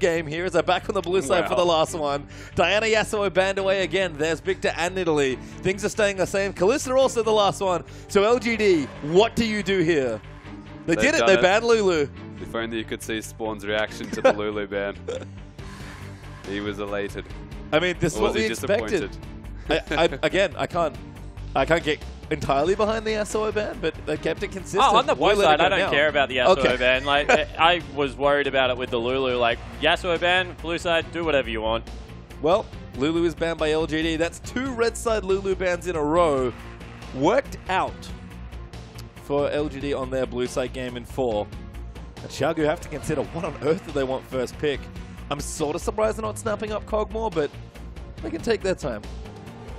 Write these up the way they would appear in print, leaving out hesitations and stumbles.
game here as they're back on the blue side for the last one. Diana Yasuo banned away again. There's Victor and Italy. Things are staying the same. Kalista also the last one. So LGD, what do you do here? They did it. They banned Lulu. If only you could see Spawn's reaction to the Lulu ban. He was elated. I mean, this is what we expected. Again, I can't get entirely behind the Yasuo ban, but they kept it consistent. Oh, on the blue side, I don't care about the Yasuo ban. Like, I was worried about it with the Lulu. Like, Yasuo ban, blue side, do whatever you want. Well, Lulu is banned by LGD. That's 2 red side Lulu bans in a row. Worked out for LGD on their blue side game in 4. And Qiao Gu have to consider what on earth do they want first pick. I'm sort of surprised they're not snapping up Cog more, but they can take their time.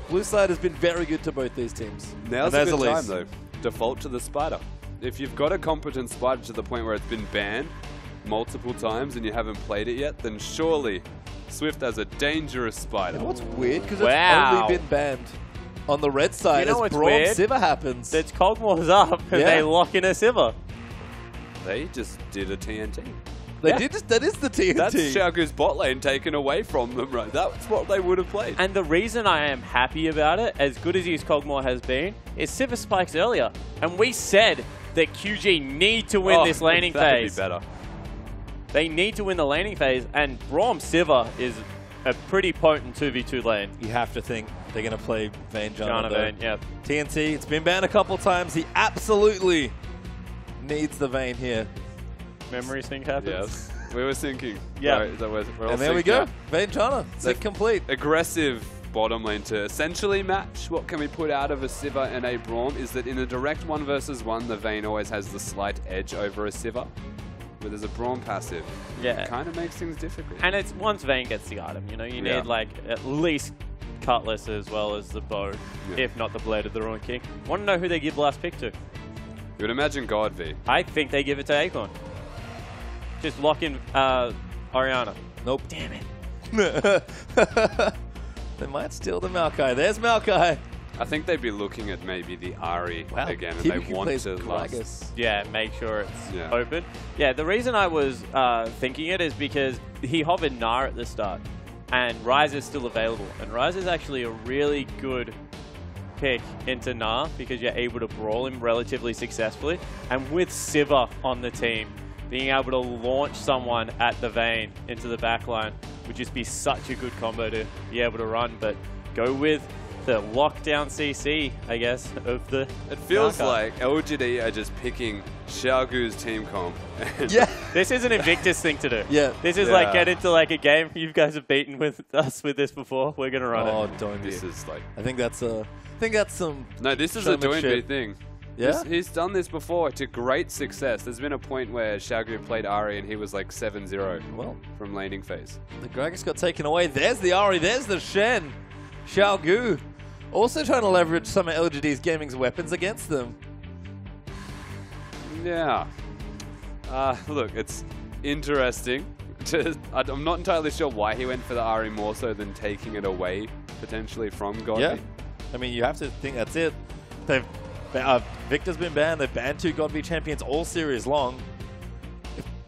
Blue side has been very good to both these teams. Now's a good time, though. Default to the spider. If you've got a competent spider to the point where it's been banned multiple times and you haven't played it yet, then surely Swift has a dangerous spider. You know what's weird? Because it's only been banned on the red side. You know as what's Braum weird? Sivir happens. It's Cogmore's up and they lock in a Sivir. They just did a TNT. They did just, that is the TNT. That's Qiao Gu's bot lane taken away from them, right? That's what they would have played. And the reason I am happy about it, as good as his Cogmore has been, is Sivir spikes earlier. And we said that QG need to win this laning phase. That'd be better. They need to win the laning phase, and Braum Sivir is a pretty potent 2v2 lane. You have to think they're going to play Vayne, Janna, Vayne, yeah. TNT, it's been banned a couple times. He absolutely needs the Vayne here. Memory sync happens. Yes. We were syncing. Yeah. Right, we're all and there we go. Vayne Janna. Sync complete. Aggressive bottom lane to essentially match what can we put out of a Sivir and a Braum is that in a direct 1 versus 1, the Vayne always has the slight edge over a Sivir. But there's a Braum passive. It kind of makes things difficult. And it's once Vayne gets the item, you know, you need like at least Cutlass as well as the bow, if not the Blade of the Ruin King. Want to know who they give last pick to? You would imagine GODV. I think they give it to Acorn. Just lock in Orianna. Nope. Damn it. They might steal the Maokai. There's Maokai. I think they'd be looking at maybe the Ahri again, and they want to Gragas. Yeah, make sure it's open. Yeah, the reason I was thinking it is because he hovered Gnar at the start, and Ryze is still available. And Ryze is actually a really good pick into Gnar because you're able to brawl him relatively successfully. And with Sivir on the team, being able to launch someone at the Vayne into the backline would just be such a good combo to be able to run. But go with the lockdown CC, I guess, of the... It feels like LGD are just picking Qiao Gu's team comp. Yeah. This is an Invictus thing to do. Yeah. This is like, get into like a game. You guys have beaten with us with this before. We're going to run it. Oh, Doinb. This is like... I think that's some... No, this is a Doinb thing. Yeah? He's done this before to great success. There's been a point where Qiao Gu played Ahri and he was like 7-0 from laning phase. The Gragas got taken away. There's the Ahri. There's the Shen. Qiao Gu also trying to leverage some of LGD's gaming's weapons against them. Yeah. Look, it's interesting. I'm not entirely sure why he went for the Ahri more so than taking it away potentially from GODV. Yeah. I mean, you have to think that's it. Victor's been banned. They've banned 2 GODV champions all series long.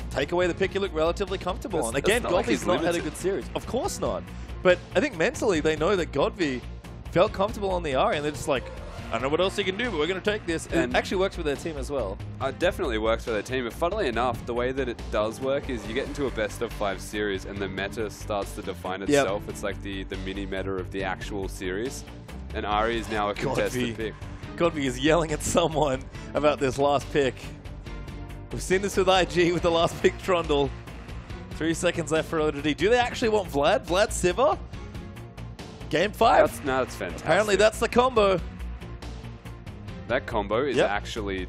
Take away the pick, you look relatively comfortable on. Again, GODV's not had a good series. Of course not. But I think mentally they know that GODV felt comfortable on the Ahri, and they're just like, I don't know what else you can do, but we're going to take this. And it actually works for their team as well. It definitely works for their team. But funnily enough, the way that it does work is you get into a best-of-5 series, and the meta starts to define itself. It's like the mini-meta of the actual series. And Ahri is now a contested pick. GODV is yelling at someone about this last pick. We've seen this with IG with the last pick Trundle. 3 seconds left for LGD. Do they actually want Vlad? Vlad Sivir? Game 5? That's fantastic. Apparently that's the combo. That combo is actually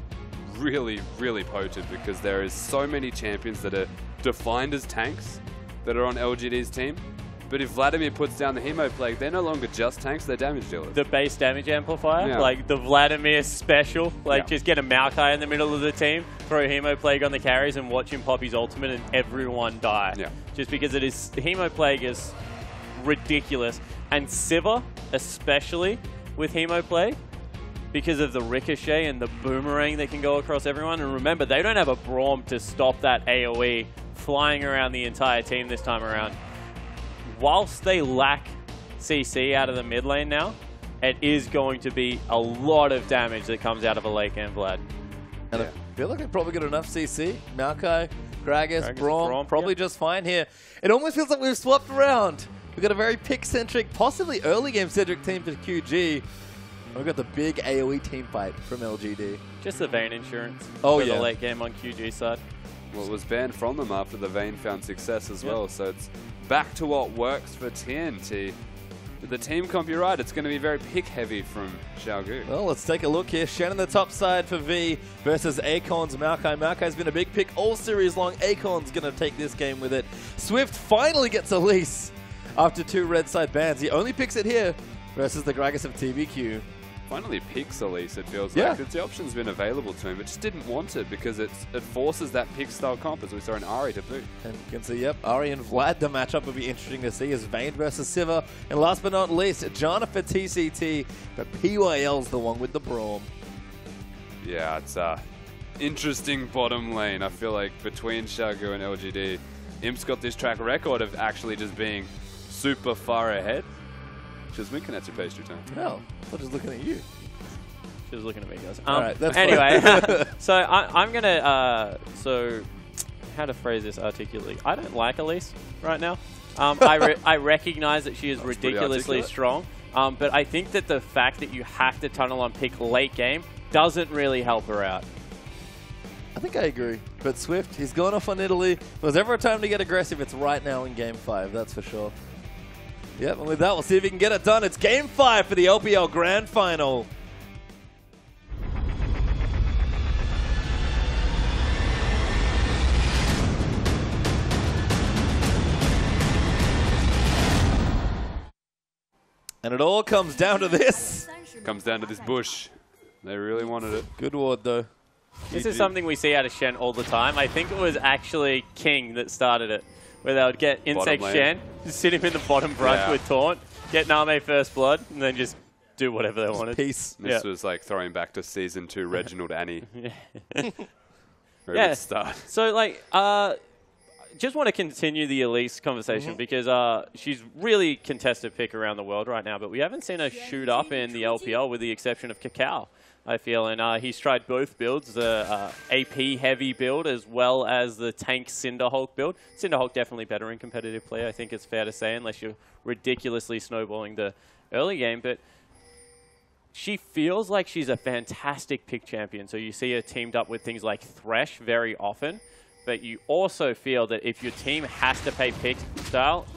really, really potent because there is so many champions that are defined as tanks that are on LGD's team. But if Vladimir puts down the Hemo Plague, they're no longer just tanks, they're damage dealers. The base damage amplifier, like the Vladimir special, like just get a Maokai in the middle of the team, throw Hemo Plague on the carries and watch him pop his ultimate and everyone die. Just because it is, Hemo Plague is ridiculous. And Sivir, especially with Hemo Plague, because of the ricochet and the boomerang that can go across everyone. And remember, they don't have a Braum to stop that AoE flying around the entire team this time around. Whilst they lack CC out of the mid lane now, it is going to be a lot of damage that comes out of a late game Vlad. And I feel like they've probably got enough CC. Maokai, Gragas, Braum, probably just fine here. It almost feels like we've swapped around. We've got a very pick-centric, possibly early game-centric team for QG. And we've got the big AoE team fight from LGD. Just the Vayne insurance for the late game on QG side. Well, it was banned from them after the Vayne found success as well, so it's back to what works for TNT. With the team comp, you're right, it's going to be very pick-heavy from Qiao Gu. Well, let's take a look here. Shen on the top side for V versus Acorn's Maokai. Maokai's been a big pick all series long. Acorn's going to take this game with it. Swift finally gets Elise after 2 red side bans. He only picks it here versus the Gragas of TBQ. Finally picks Elise, it feels like. The option's been available to him, but just didn't want it because it forces that pick-style comp, as we saw in Ahri to boot. And you can see, Ahri and Vlad, the matchup will be interesting to see as Vayne versus Sivir. And last but not least, Janna for TCT, but PYL's the one with the Braum. Yeah, it's a interesting bottom lane. I feel like between Qiao Gu and LGD, Imp's got this track record of actually just being super far ahead. Just winking at your pastry time. No, I'm just looking at you. She was looking at me, guys. All right, that's anyway, so I'm going to, so how to phrase this articulately. I don't like Elise right now. I recognize that she is ridiculously strong, but I think that the fact that you have to tunnel on pick late game doesn't really help her out. I think I agree. But Swift, he's gone off on Italy. If there's ever a time to get aggressive, it's right now in Game 5, that's for sure. Yep, and with that, we'll see if he can get it done. It's Game 5 for the LPL Grand Final. And it all comes down to this. Comes down to this bush. They really wanted it. Good ward, though. This is something we see out of Shen all the time. I think it was actually King that started it, where they would get insect Shen, just sit him in the bottom brush with Taunt, get Name first blood, and then just do whatever they wanted. Peace. This was like throwing back to Season 2 Reginald Annie. Very good start. So, like, just want to continue the Elise conversation because she's really contested pick around the world right now, but we haven't seen her shoot up in the LPL with the exception of Qiao, I feel. And he's tried both builds, the AP-heavy build as well as the tank Cinderhulk build. Cinderhulk definitely better in competitive play, I think it's fair to say, unless you're ridiculously snowballing the early game. But she feels like she's a fantastic pick champion. So you see her teamed up with things like Thresh very often. But you also feel that if your team has to play pick style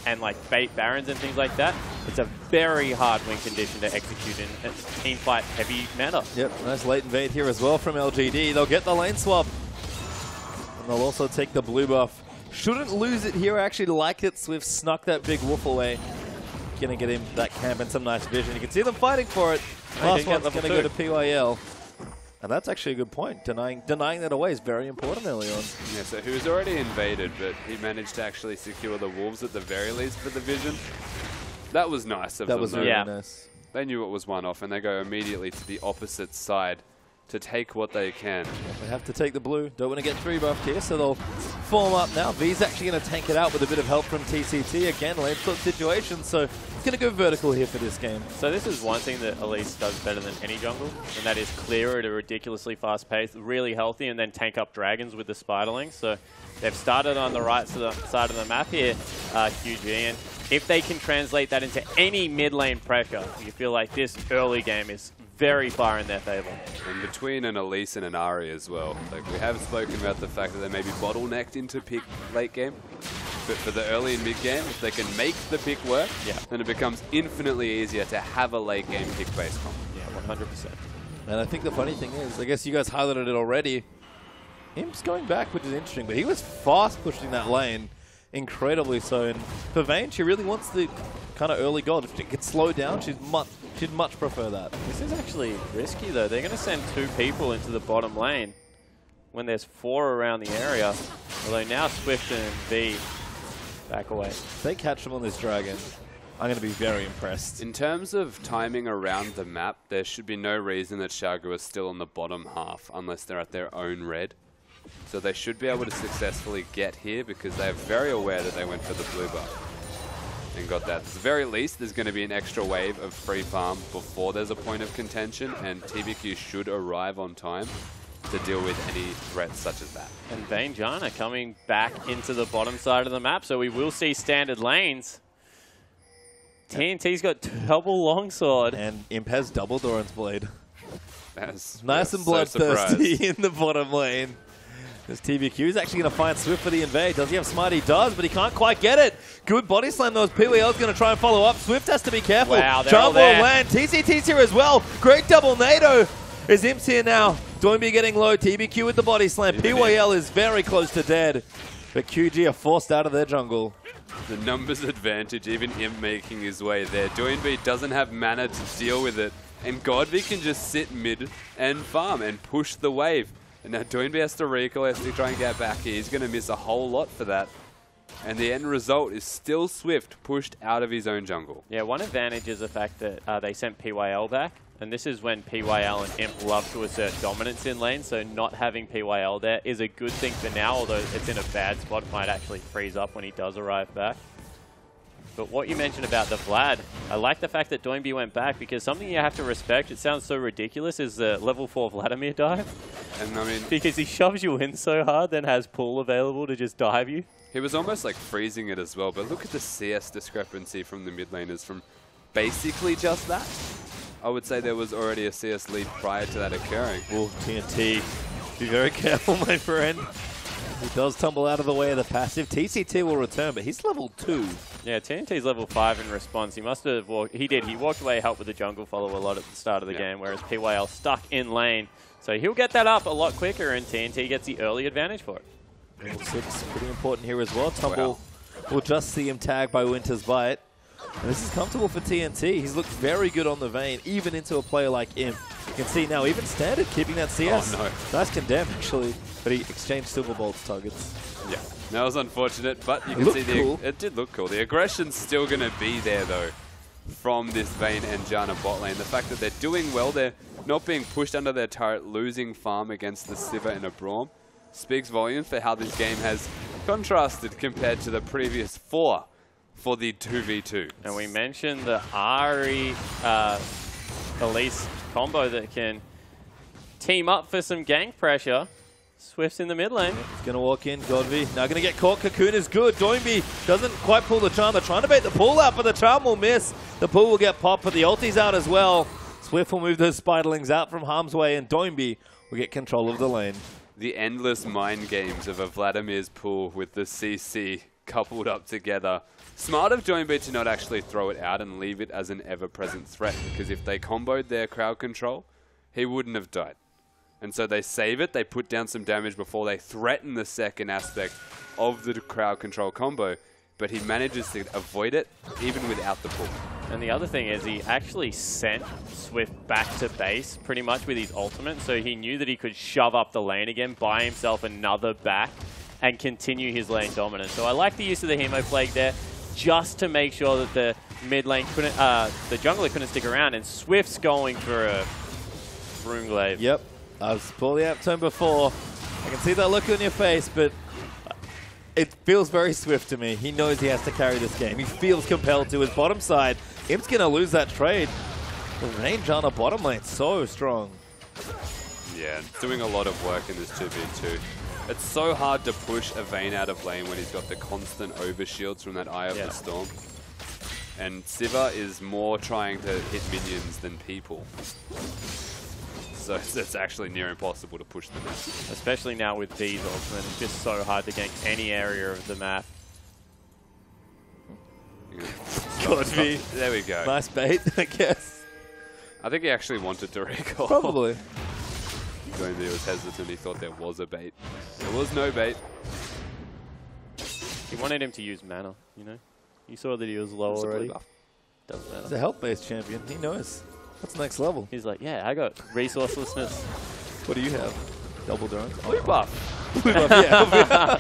and like bait barons and things like that, it's a very hard win condition to execute in a team fight heavy manner. Yep, nice late invade here as well from LGD. They'll get the lane swap. And they'll also take the blue buff. Shouldn't lose it here. I actually like it. Swift snuck that big wolf away. Gonna get him that camp and some nice vision. You can see them fighting for it. Last one's gonna go to PYL. And that's actually a good point. Denying that away is very important early on. Yeah, so he was already invaded, but he managed to actually secure the wolves at the very least for the vision. That was nice of them. That was really nice. They knew it was one off, and they go immediately to the opposite side to take what they can. They have to take the blue. Don't want to get 3 buffed here, so they'll form up now. V's actually going to tank it out with a bit of help from TCT. Again, lane flip situation, so it's going to go vertical here for this game. So this is one thing that Elise does better than any jungle, and that is clear at a ridiculously fast pace, really healthy, and then tank up dragons with the spiderlings. So they've started on the right side of the map here, QG, and if they can translate that into any mid lane pressure, you feel like this early game is very far in their favor. And between an Elise and an Ahri as well. Like, we have spoken about the fact that they may be bottlenecked into pick late game. But for the early and mid game, if they can make the pick work, then it becomes infinitely easier to have a late game pick base comp. Yeah, 100%. And I think the funny thing is, I guess you guys highlighted it already, Imp's going back, which is interesting, but he was fast pushing that lane, incredibly so. And for Vayne, she really wants the kind of early gold. If it gets slowed down, she'd much prefer that. This is actually risky, though. They're going to send 2 people into the bottom lane when there's 4 around the area. Although now Swift and V back away. If they catch them on this dragon, I'm going to be very impressed. In terms of timing around the map, there should be no reason that Qiao Gu is still on the bottom half unless they're at their own red. So they should be able to successfully get here because they are very aware that they went for the blue buff and got that. At the very least, there's going to be an extra wave of free farm before there's a point of contention, and TBQ should arrive on time to deal with any threats such as that. And Vayne Janna coming back into the bottom side of the map, so we will see standard lanes. TNT's got double longsword. And Imp has double Doran's Blade. That's nice and bloodthirsty in the bottom lane. This TBQ is actually going to find Swift for the invade. Does he have Smite? He does, but he can't quite get it. Good body slam though. PWL's going to try and follow up. Swift has to be careful. Wow, they're all there. Land. TCT's here as well. Great double NATO. Is Imp's here now. Doinb getting low. TBQ with the body slam. PYL is very close to dead. But QG are forced out of their jungle. The numbers advantage, even Imp making his way there. Doinb doesn't have mana to deal with it. And GODV can just sit mid and farm and push the wave. And now Doinb has to recoil, has to try and get back here. He's going to miss a whole lot for that. And the end result is still Swift pushed out of his own jungle. Yeah, one advantage is the fact that they sent PYL back. And this is when PYL and Imp love to assert dominance in lane, so not having PYL there is a good thing for now, although it's in a bad spot, might actually freeze up when he does arrive back. But what you mentioned about the Vlad, I like the fact that Doinb went back, because something you have to respect, it sounds so ridiculous, is the level 4 Vladimir dive. And I mean, because he shoves you in so hard, then has pull available to just dive you. He was almost like freezing it as well, but look at the CS discrepancy from the mid laners from basically just that. I would say there was already a CS lead prior to that occurring. Oh, TNT. Be very careful, my friend. He does tumble out of the way of the passive. TCT will return, but he's level 2. Yeah, TNT's level 5 in response. He must have walked... He did. He walked away, helped with the jungle follow a lot at the start of the game, whereas PYL stuck in lane. So he'll get that up a lot quicker, and TNT gets the early advantage for it. Level 6, pretty important here as well. Tumble will just see him tagged by Winter's Bite. And this is comfortable for TNT. He's looked very good on the Vayne, even into a player like Imp. You can see now, even standard, keeping that CS. Oh, no. Nice condemn, actually. But he exchanged Silver Bolt's targets. Yeah, that was unfortunate, but you can see cool. It did look cool. The aggression's still going to be there, though, from this Vayne and Janna bot lane. The fact that they're doing well, they're not being pushed under their turret, losing farm against the Sivir and a Braum, speaks volumes for how this game has contrasted compared to the previous 4 for the 2v2. And we mentioned the Ahri Elise combo that can team up for some gank pressure. Swift's in the mid lane. He's going to walk in, GODV. Now going to get caught. Cocoon is good. Doinb doesn't quite pull the charm. They're trying to bait the pull out, but the charm will miss. The pull will get popped, but the ulti's out as well. Swift will move those spiderlings out from harm's way, and Doinb will get control of the lane. The endless mind games of a Vladimir's pull with the CC coupled up together. Smart of Doinb to not actually throw it out and leave it as an ever-present threat, because if they comboed their crowd control, he wouldn't have died. And so they save it, they put down some damage before they threaten the second aspect of the crowd control combo, but he manages to avoid it even without the pull. And the other thing is he actually sent Swift back to base pretty much with his ultimate, so he knew that he could shove up the lane again, buy himself another back, and continue his lane dominance. So I like the use of the Hemo Plague there, just to make sure that the mid lane couldn't, the jungler couldn't stick around, and Swift's going for a Broom Glaive. Yep. I was poorly out turn before. I can see that look on your face, but it feels very Swift to me. He knows he has to carry this game. He feels compelled to. His bottom side, Imp's going to lose that trade. The range on the bottom lane, so strong. Yeah, doing a lot of work in this 2v2. It's so hard to push a Vayne out of lane when he's got the constant overshields from that Eye of the Storm. And Sivir is more trying to hit minions than people. So it's actually near impossible to push them out. Especially now with B's ultimate, it's just so hard to gank any area of the map. GODV. There we go. Nice bait, I guess. I think he actually wanted to recall. Probably. Doinb was hesitant, he thought there was a bait. There was no bait. He wanted him to use mana, you know? You saw that he was low already. Doesn't matter. He's a health-based champion. He knows. That's next level. He's like, yeah, I got resourcelessness. What do you have? Double drone? Blue buff. Blue buff, yeah.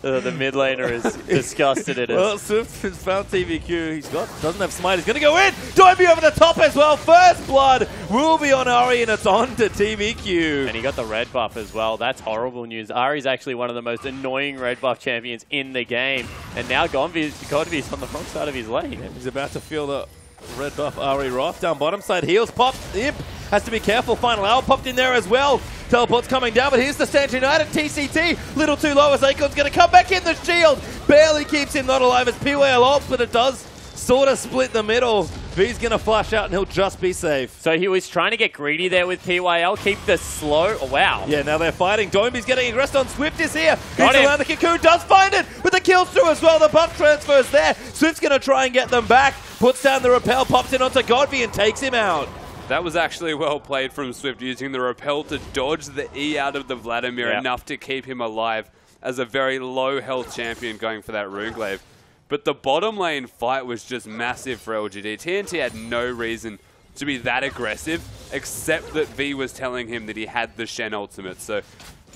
The mid laner is disgusted at us. Well, Swift has found TVQ. Doesn't have smite. He's going to go in. Doinb over the top as well. First blood will be on Ahri, and it's on to TVQ. And he got the red buff as well. That's horrible news. Ahri's actually one of the most annoying red buff champions in the game. And now GODV's on the wrong side of his lane. He's about to feel the red buff. Ahri Roth down bottom side. Heals popped. Imp has to be careful. Final hour popped in there as well. Teleport's coming down, but here's the Stand United. TCT, little too low as Acorn's going to come back in the shield. Barely keeps him not alive as PWL ult, but it does sort of split the middle. V's going to flash out and he'll just be safe. So he was trying to get greedy there with PYL, keep the slow. Oh, wow. Yeah, now they're fighting. Doinb's getting aggressed on. Swift is here. He's around the Cocoon, does find it, but the kills through as well. The buff transfers there. Swift's going to try and get them back. Puts down the rappel, pops in onto GODV and takes him out. That was actually well played from Swift, using the rappel to dodge the E out of the Vladimir enough to keep him alive as a very low health champion going for that Runeglaive. But the bottom lane fight was just massive for LGD. TNT had no reason to be that aggressive, except that V was telling him that he had the Shen ultimate. So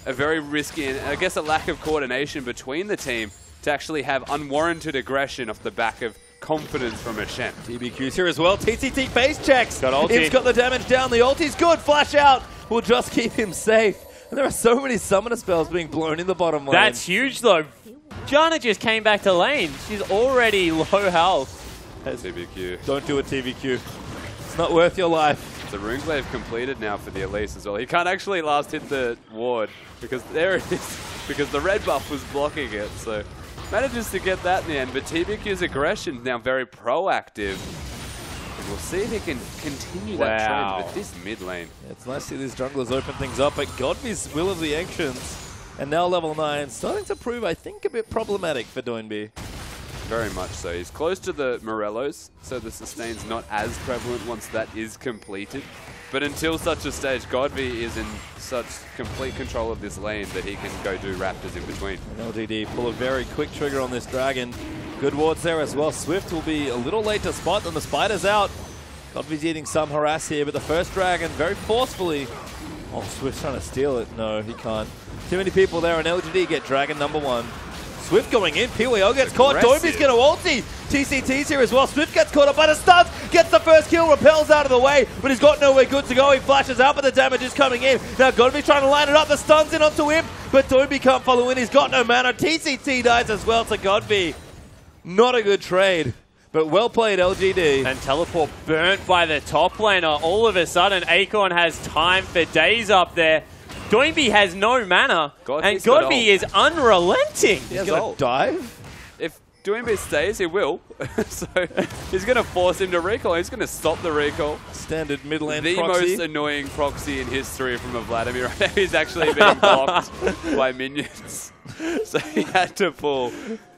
a very risky, and I guess a lack of coordination between the team to actually have unwarranted aggression off the back of confidence from a Shen. TBQ's here as well. TCT face checks. Got ulti. Imp's got the damage down. The ulti's good. Flash out will just keep him safe. And there are so many summoner spells being blown in the bottom lane. That's huge, though. Janna just came back to lane. She's already low health. TBQ. Don't do it, TBQ. It's not worth your life. The Runeglaive completed now for the Elise as well. He can't actually last hit the ward because there it is, because the red buff was blocking it. So manages to get that in the end, but TBQ's aggression is now very proactive. And we'll see if he can continue that trend with this mid lane. Yeah, it's nice to see these junglers open things up, but GODV's Will of the Ancients, and now level 9, starting to prove, I think, a bit problematic for Doinb. Very much so. He's close to the Morellos, so the sustain's not as prevalent once that is completed. But until such a stage, GODV is in such complete control of this lane that he can go do Raptors in between. And LGD pull a very quick trigger on this dragon. Good wards there as well. Swift will be a little late to spot, and the Spider's out. GODV's eating some harass here, but the first dragon very forcefully. Oh, Swift's trying to steal it. No, he can't. Too many people there, and LGD get dragon number 1. Swift going in, PWL gets caught, Doinb's going to ulti. TCT's here as well, Swift gets caught up by the stuns, gets the first kill, repels out of the way, but he's got nowhere good to go. He flashes out, but the damage is coming in. Now GODV trying to line it up, the stuns in onto him, but Doinb can't follow in, he's got no mana. TCT dies as well to GODV. Not a good trade, but well played LGD. And teleport burnt by the top laner. All of a sudden, Acorn has time for days up there. Doinb has no mana, and GODV is unrelenting. He's going to dive? If Doinb stays, he will. So he's going to force him to recall. He's going to stop the recall. Standard mid lane the proxy. most annoying proxy in history from a Vladimir. Right now he's actually being blocked by minions. So he had to pull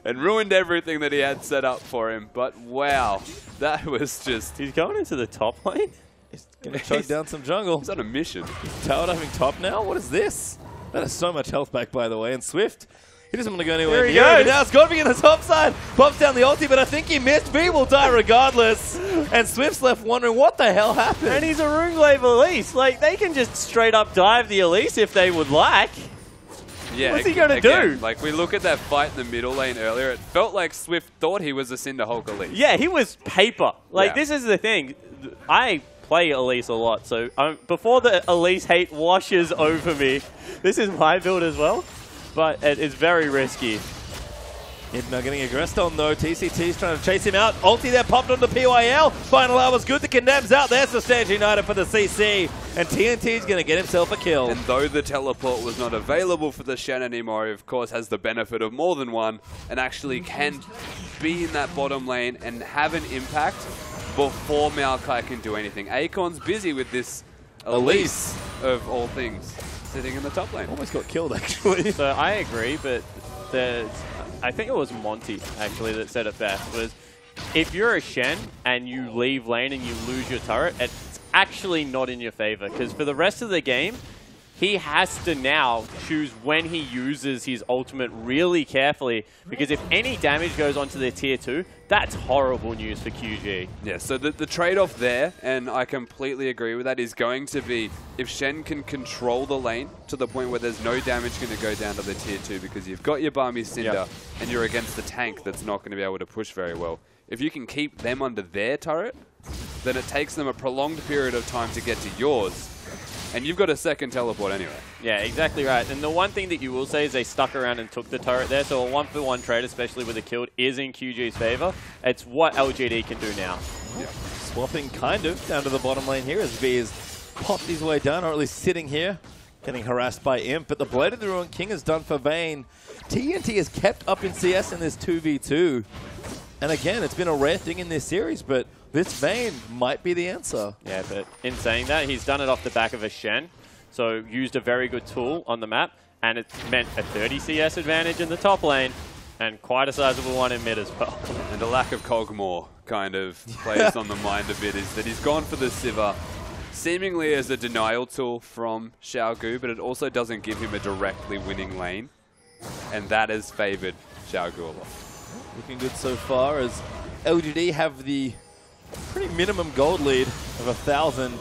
and ruined everything that he had set up for him. But wow, that was just... He's going into the top lane? He's going to choke down some jungle. He's on a mission. Tower diving top now? What is this? That is so much health back, by the way. And Swift, he doesn't want to go anywhere there he near goes. it. Now it's got to be on the top side. Pops down the ulti, but I think he missed. V will die regardless. And Swift's left wondering what the hell happened. And he's a Runeglaive Elise. Like, they can just straight up dive the Elise if they would like. Yeah, what's he going to do? Like, we look at that fight in the middle lane earlier, it felt like Swift thought he was a Cinderhulk Elise. Yeah, he was paper. Like, this is the thing. I play Elise a lot, so before the Elise hate washes over me, this is my build as well, but it is very risky. Now getting aggressed on though. TCT's trying to chase him out. Ulti there popped onto PYL. Final hour was good. The Condemn's out. There's the Stand United for the CC. And TNT's going to get himself a kill. And though the teleport was not available for the Shen anymore, he of course has the benefit of more than one and actually can be in that bottom lane and have an impact before Moakia can do anything. Acorn's busy with this Elise of all things sitting in the top lane. Almost got killed actually. So I agree, but I think it was Monty actually that said it best, was if you're a Shen and you leave lane and you lose your turret, it's actually not in your favor, because for the rest of the game, he has to now choose when he uses his ultimate really carefully, because if any damage goes onto their tier 2, that's horrible news for QG. Yeah, so the trade-off there, and I completely agree with that, is going to be if Shen can control the lane to the point where there's no damage going to go down to the tier 2 because you've got your Barmy Cinder and you're against the tank that's not going to be able to push very well. If you can keep them under their turret, then it takes them a prolonged period of time to get to yours. And you've got a second teleport anyway. Yeah, exactly right. And the one thing that you will say is they stuck around and took the turret there. So a 1-for-1 trade, especially with a kill, is in QG's favor. It's what LGD can do now. Yeah. Swapping kind of down to the bottom lane here as V has popped his way down, or at least sitting here, getting harassed by Imp. But the Blade of the Ruined King is done for Vayne. TNT is kept up in CS in this 2v2. And again, it's been a rare thing in this series, but this Vayne might be the answer. Yeah, but in saying that, he's done it off the back of a Shen. So used a very good tool on the map, and it's meant a 30 CS advantage in the top lane, and quite a sizable one in mid as well. And a lack of Cogmore kind of plays on the mind a bit, is that he's gone for the Sivir, seemingly as a denial tool from Qiao Gu, but it also doesn't give him a directly winning lane, and that has favoured Qiao Gu a lot. Looking good so far as LGD have the pretty minimum gold lead of 1,000.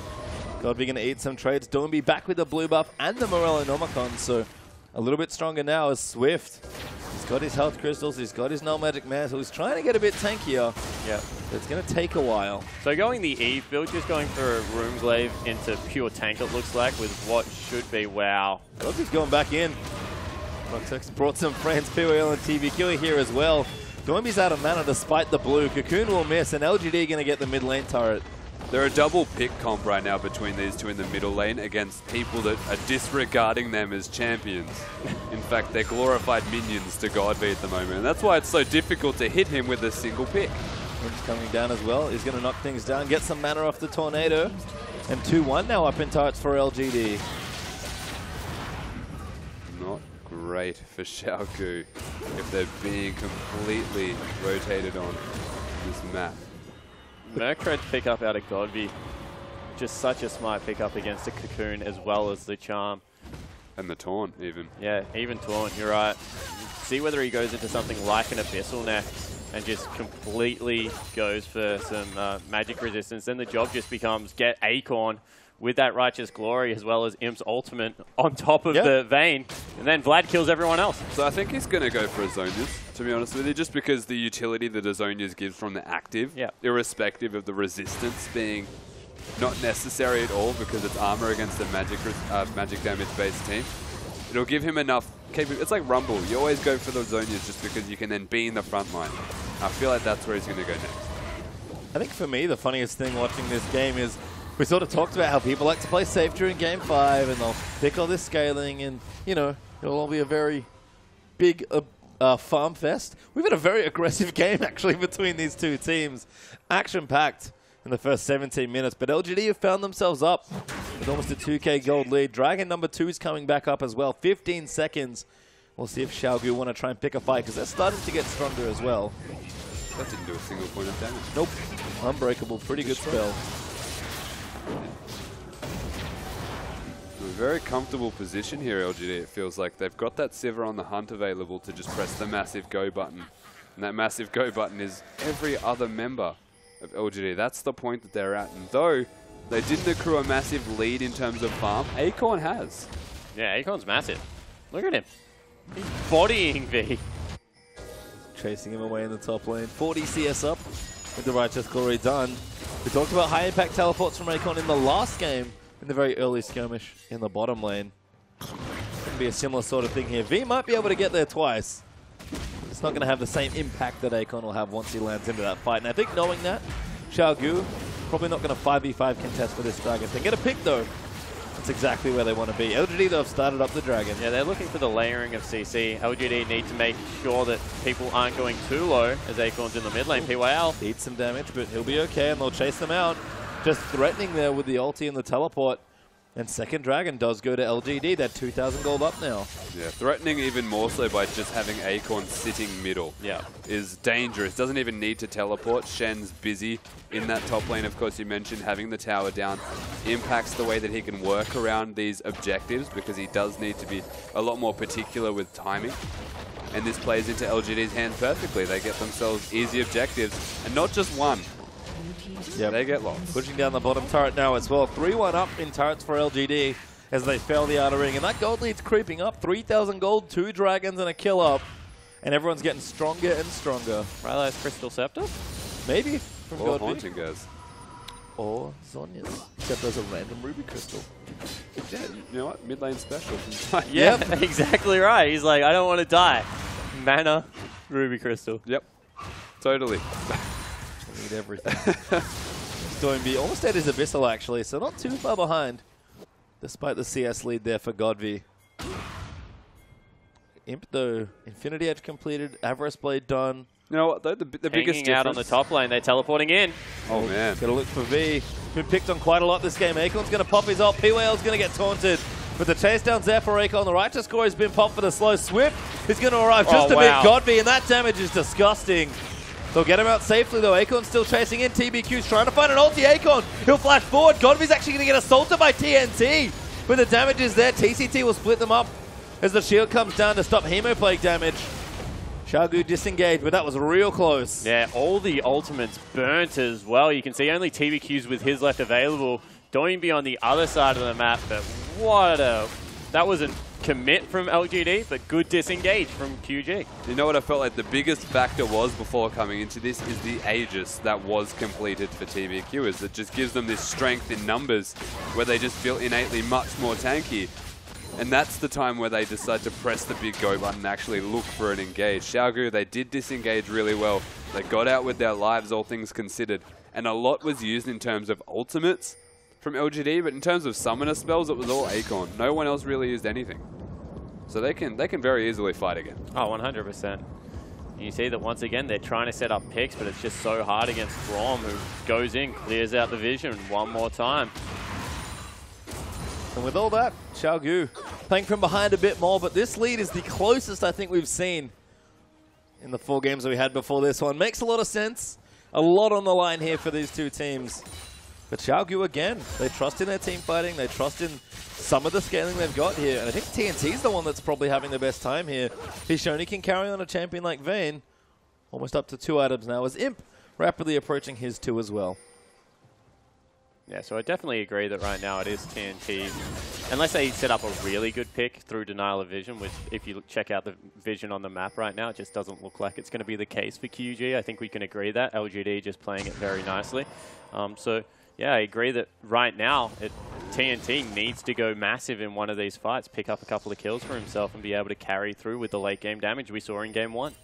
GODV going to eat some trades. Doinb back with the blue buff and the Morellonomicon, so a little bit stronger now as Swift. He's got his health crystals, he's got his null magic mantle, he's trying to get a bit tankier. Yeah, but it's going to take a while. So going the Eve build, just going for a Roomglaive into pure tank, it looks like, with what should be wow. GODV's going back in. Rocktex brought some friends, POL and TVQ here as well. Doinb's out of mana despite the blue. Cocoon will miss, and LGD going to get the mid lane turret. They're a double pick comp right now between these two in the middle lane against people that are disregarding them as champions. In fact, they're glorified minions to GODV at the moment, and that's why it's so difficult to hit him with a single pick. Im's coming down as well. He's going to knock things down, get some mana off the Tornado, and 2-1 now up in turrets for LGD. Not great for Qiao Gu if they're being completely rotated on this map. Mercred pick up out of GODV. Just such a smart pickup against the Cocoon as well as the Charm. And the Taunt even. Yeah, even Taunt, you're right. See whether he goes into something like an Abyssal next and just completely goes for some magic resistance. Then the job just becomes get Acorn with that Righteous Glory as well as Imp's ultimate on top of the Vayne, and then Vlad kills everyone else. So I think he's going to go for a Zonias, to be honest with you, just because the utility that a Zonias gives from the active, irrespective of the resistance being not necessary at all because it's armor against a magic damage-based team. It'll give him enough capability. It's like Rumble. You always go for the Zonias just because you can then be in the front line. I feel like that's where he's going to go next. I think for me, the funniest thing watching this game is we sort of talked about how people like to play safe during Game 5 and they'll pick all this scaling and, you know, it'll all be a very big farm fest. We've had a very aggressive game, actually, between these two teams. Action-packed in the first 17 minutes, but LGD have found themselves up with almost a 2k gold lead. Dragon number 2 is coming back up as well. 15 seconds. We'll see if Qiao Gu want to try and pick a fight because they're starting to get stronger as well. That didn't do a single point of damage. Nope. Unbreakable. Pretty good spell. A very comfortable position here, LGD. It feels like they've got that Sivir on the hunt available to just press the massive go button. And that massive go button is every other member of LGD. That's the point that they're at. And though they didn't accrue a massive lead in terms of farm, Acorn has. Yeah, Acorn's massive. Look at him. He's bodying V. Chasing him away in the top lane. 40 CS up with the Righteous Glory done. We talked about high impact teleports from Acorn in the last game in the very early skirmish in the bottom lane. Could be a similar sort of thing here. V might be able to get there twice. It's not going to have the same impact that Acorn will have once he lands into that fight. And I think knowing that, Qiao Gu probably not going to 5v5 contest for this Dragon. They get a pick though. That's exactly where they want to be. LGD though have started up the Dragon. Yeah, they're looking for the layering of CC. LGD need to make sure that people aren't going too low as Acorn's in the mid lane. PYL eats some damage, but he'll be okay and they'll chase them out. Just threatening there with the ulti and the teleport. And second Dragon does go to LGD. They're 2,000 gold up now. Yeah, threatening even more so by just having Acorn sitting middle is dangerous. Doesn't even need to teleport. Shen's busy in that top lane. Of course, you mentioned having the tower down impacts the way that he can work around these objectives because he does need to be a lot more particular with timing. And this plays into LGD's hands perfectly. They get themselves easy objectives and not just one. Yeah, they get lost. Pushing down the bottom turret now as well. 3-1 up in turrets for LGD as they fail the outer ring. And that gold lead's creeping up. 3,000 gold, 2 dragons and a kill up. And everyone's getting stronger and stronger. Ryla's Crystal Scepter? Maybe. From or GODV. Haunting Guys. or Zhonya's. Except there's a random Ruby Crystal. Yeah, you know what? Mid lane special. Yeah, exactly right. He's like, I don't want to die. Mana, Ruby Crystal. Yep. Totally. Need everything. Doinb almost at his Abyssal actually, so not too far behind. Despite the CS lead there for GODV. Imp though, Infinity Edge completed, Avarice Blade done. You know what though, the biggest difference out on the top lane, they're teleporting in. Oh man. Gotta look for V. Been picked on quite a lot this game. Acorn's gonna pop his ult, PWL's gonna get taunted. But the chase down's there for Acorn. The righteous score has been popped for the slow. Swift is gonna arrive just to beat GODV, and that damage is disgusting. They'll get him out safely though. Acorn's still chasing in. TBQ's trying to find an ulti. Acorn, he'll flash forward. GODV's actually gonna get assaulted by TNT. But the damage is there. TCT will split them up as the shield comes down to stop Hemoplague damage. Qiao Gu disengaged, but that was real close. Yeah, all the ultimates burnt as well. You can see only TBQ's with his left available. Doinb on the other side of the map, but what a... That was a commit from LGD, but good disengage from QG. You know what I felt like the biggest factor was before coming into this is the Aegis that was completed for TBQ, is it just gives them this strength in numbers where they just feel innately much more tanky. And that's the time where they decide to press the big go button and actually look for an engage. Qiao Gu, they did disengage really well. They got out with their lives, all things considered. And a lot was used in terms of ultimates from LGD, but in terms of summoner spells, it was all Acorn. No one else really used anything. So they can very easily fight again. Oh, 100%. You see that once again, they're trying to set up picks, but it's just so hard against Braum, who goes in, clears out the vision one more time. And with all that, Qiao Gu playing from behind a bit more, but this lead is the closest I think we've seen in the 4 games we had before this one. Makes a lot of sense. A lot on the line here for these two teams. But Qiao Gu again, they trust in their team fighting, they trust in some of the scaling they've got here. And I think TNT's the one that's probably having the best time here. He's shown he can carry on a champion like Vayne. Almost up to 2 items now as Imp rapidly approaching his 2 as well. Yeah, so I definitely agree that right now it is TNT. Unless they set up a really good pick through Denial of Vision, which if you check out the vision on the map right now, it just doesn't look like it's going to be the case for QG. I think we can agree that. LGD just playing it very nicely. So, yeah, I agree that right now TNT needs to go massive in one of these fights, pick up a couple of kills for himself and be able to carry through with the late game damage we saw in game 1.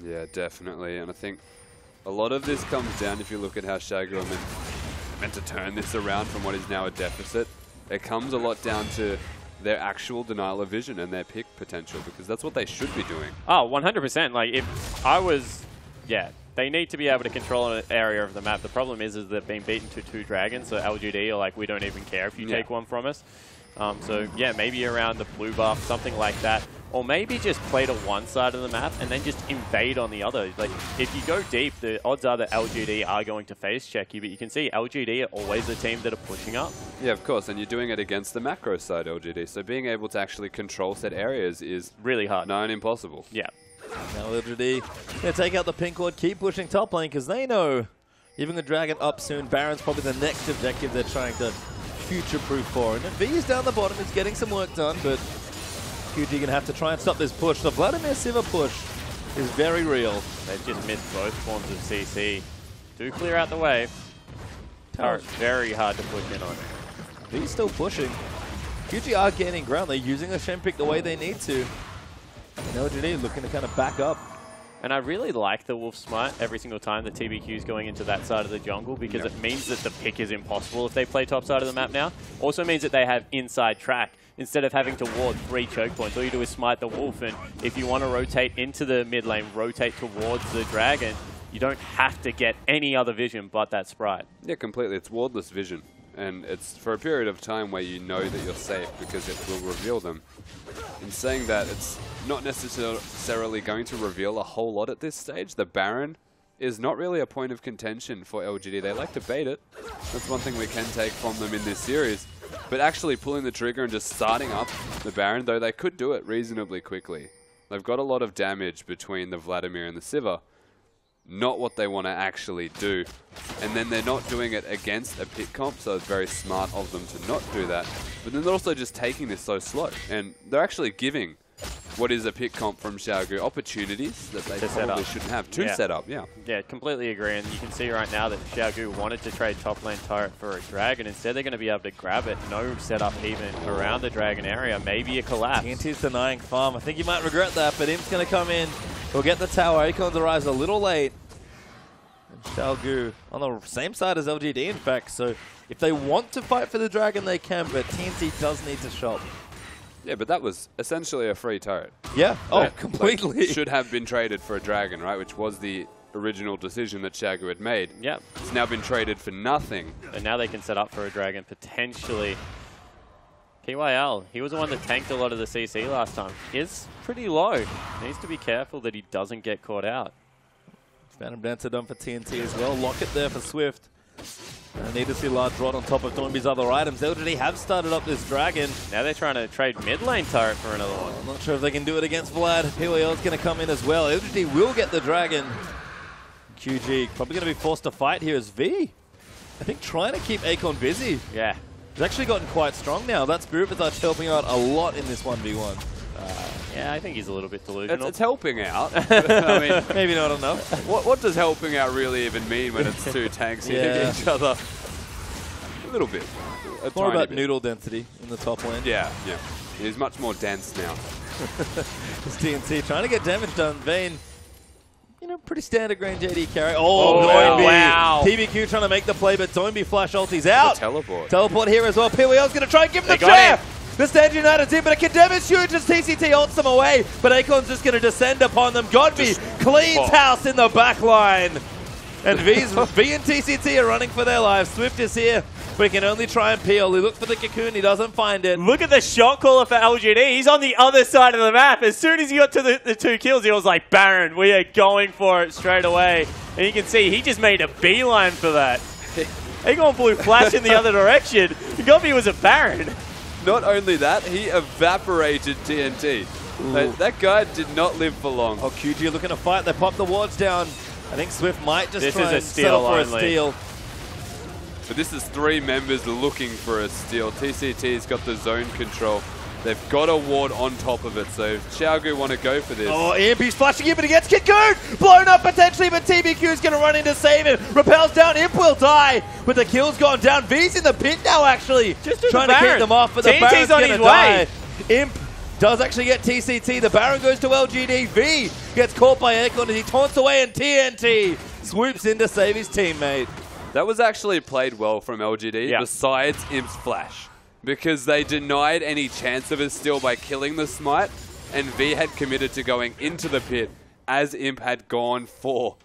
Yeah, definitely. And I think a lot of this comes down, if you look at how Qiao Gu meant to turn this around from what is now a deficit, it comes a lot down to their actual Denial of Vision and their pick potential, because that's what they should be doing. Oh, 100%. Like, if I was... Yeah, they need to be able to control an area of the map. The problem is they've been beaten to 2 dragons, so LGD are like, we don't even care if you take one from us. So, yeah, maybe around the blue buff, something like that. Or maybe just play to one side of the map and then just invade on the other. Like, if you go deep, the odds are that LGD are going to face check you, but you can see LGD are always the team that are pushing up. Yeah, of course, and you're doing it against the macro side LGD, so being able to actually control set areas is really hard. Nigh on impossible. Yeah. Now LGD going to take out the pink ward, keep pushing top lane, because they know even the dragon up soon. Baron's probably the next objective they're trying to future-proof for. And V's down the bottom is getting some work done, but QG going to have to try and stop this push. The Vladimir Sivir push is very real. They've just missed both forms of CC. Do clear out the wave. Turret's very hard to push in on. V's still pushing. QG are gaining ground. They're using the Shen pick the way they need to. And LGD looking to kind of back up. And I really like the Wolf Smite every single time the TBQ is going into that side of the jungle, because it means that the pick is impossible if they play top side of the map now. Also means that they have inside track. Instead of having to ward 3 choke points, all you do is smite the Wolf, and if you want to rotate into the mid lane, rotate towards the dragon, you don't have to get any other vision but that sprite. Yeah, completely. It's wardless vision. And it's for a period of time where you know that you're safe because it will reveal them. In saying that, it's not necessarily going to reveal a whole lot at this stage. The Baron is not really a point of contention for LGD. They like to bait it. That's one thing we can take from them in this series. But actually pulling the trigger and just starting up the Baron, though they could do it reasonably quickly. They've got a lot of damage between the Vladimir and the Sivir. Not what they want to actually do. And then they're not doing it against a pick comp, so it's very smart of them to not do that. But then they're also just taking this so slow. And they're actually giving what is a pick comp from Qiao Gu. Opportunities that they probably shouldn't have. To set up, yeah. Yeah, completely agree. And you can see right now that Qiao Gu wanted to trade top lane turret for a dragon. Instead, they're going to be able to grab it. No setup even around the dragon area. Maybe a collapse. TNT's denying farm. I think you might regret that, but Imp's going to come in. He'll get the tower. Acorn's arrives a little late. And Qiao Gu on the same side as LGD, in fact. So if they want to fight for the dragon, they can, but TNT does need to shop. Yeah, but that was essentially a free turret. Yeah, completely. Like, should have been traded for a dragon, right? Which was the original decision that Qiao Gu had made. Yeah. It's now been traded for nothing. And now they can set up for a dragon, potentially. PYL, he was the one that tanked a lot of the CC last time. He's pretty low. Needs to be careful that he doesn't get caught out. Phantom Dancer done for TNT as well. Lock it there for Swift. I need to see large rod on top of Doinb's other items. LGD have started up this dragon. Now they're trying to trade mid lane turret for another one. I'm not sure if they can do it against Vlad. PYL's going to come in as well. LGD will get the dragon. QG probably going to be forced to fight here as V. I think trying to keep Acorn busy. Yeah. He's actually gotten quite strong now. That Spirit Visage helping out a lot in this 1v1. Yeah, I think he's a little bit delusional. It's helping out. I mean, maybe not enough. What does helping out really even mean when it's two tanks hitting each other? A little bit. It's more about noodle density in the top lane. Yeah, yeah. He's much more dense now. It's TNT trying to get damage done. Vayne, you know, pretty standard grain JD carry. Oh, Doinb. Wow. TBQ trying to make the play, but Doinb flash ulti's out. Teleport. Teleport here as well. PYL's going to try and give him the chair. The Stand United's in, but a Condemn's huge as TCT ults them away. But Acorn's just going to descend upon them. GODV cleans house in the back line. And V and TCT are running for their lives. Swift is here, but he can only try and peel. He looks for the cocoon. He doesn't find it. Look at the shot caller for LGD. He's on the other side of the map. As soon as he got to the 2 kills, he was like, Baron, we are going for it straight away. And you can see he just made a beeline for that. Acorn blew flash in the other direction. GODV was a Baron. Not only that, he evaporated TNT. That guy did not live for long. Oh, QG looking to fight. They pop the wards down. I think Swift might just try and settle for a steal. But this is 3 members looking for a steal. TCT's got the zone control. They've got a ward on top of it, so Qiao Gu want to go for this. Oh, EMP's flashing in, but he gets Cocoon! Blown up potentially, but TBQ's going to run in to save him. Repels down, Imp will die, but the kill's gone down. V's in the pit now, actually. Just trying to keep them off, but the Baron's on going his to die. Imp does actually get TCT. The Baron goes to LGD. V gets caught by Acorn as he taunts away, and TNT swoops in to save his teammate. That was actually played well from LGD, besides Imp's flash. Because they denied any chance of a steal by killing the smite, and V had committed to going into the pit as Imp had gone for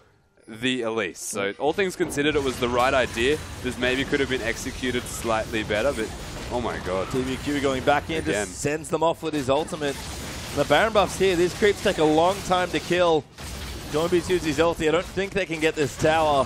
the Elise. So all things considered, it was the right idea. This maybe could have been executed slightly better, but oh my god. TBQ going back in, just sends them off with his ultimate. The Baron buffs here, these creeps take a long time to kill. Doinb's used his ulti, I don't think they can get this tower.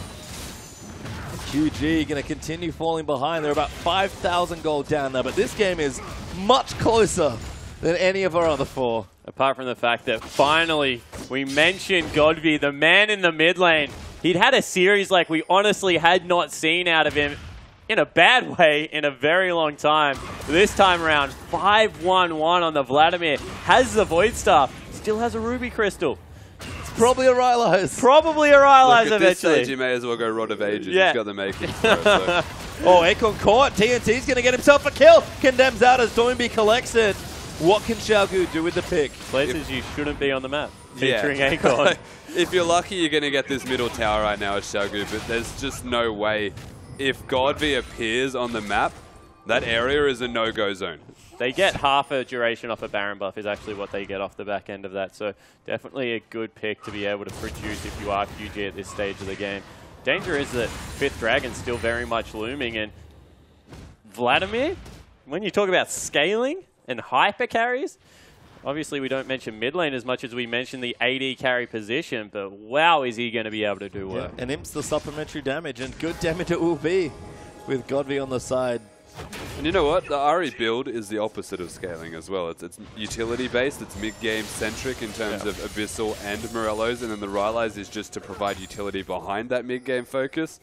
QG going to continue falling behind. They're about 5,000 gold down now, but this game is much closer than any of our other 4. Apart from the fact that finally we mentioned GODV, the man in the mid lane. He'd had a series like we honestly had not seen out of him in a bad way in a very long time. This time around, 5-1-1 on the Vladimir. Has the Void Staff, still has a Ruby Crystal. Probably a Rylise. Probably a Rylise eventually. At this stage, you may as well go Rod of Ages. He's got the makings for it. So. Oh, Acorn caught. TNT's going to get himself a kill. Condemns out as Doinb collects it. What can Qiao Gu do with the pick? Places you shouldn't be on the map, featuring Acorn. If you're lucky, you're going to get this middle tower right now at Qiao Gu, but there's just no way. If GODV appears on the map, that area is a no-go zone. They get half a duration off a Baron buff is actually what they get off the back end of that. So definitely a good pick to be able to produce if you are QG at this stage of the game. Danger is that 5th Dragon's still very much looming. And Vladimir, when you talk about scaling and hyper carries, obviously we don't mention mid lane as much as we mention the AD carry position, but wow, is he going to be able to do work. Yeah, and Imp's the supplementary damage, and good damage it will be with GODV on the side. And you know what? The Ahri build is the opposite of scaling as well. It's utility-based, it's mid-game centric in terms of Abyssal and Morello's, and then the Rylise is just to provide utility behind that mid-game focus.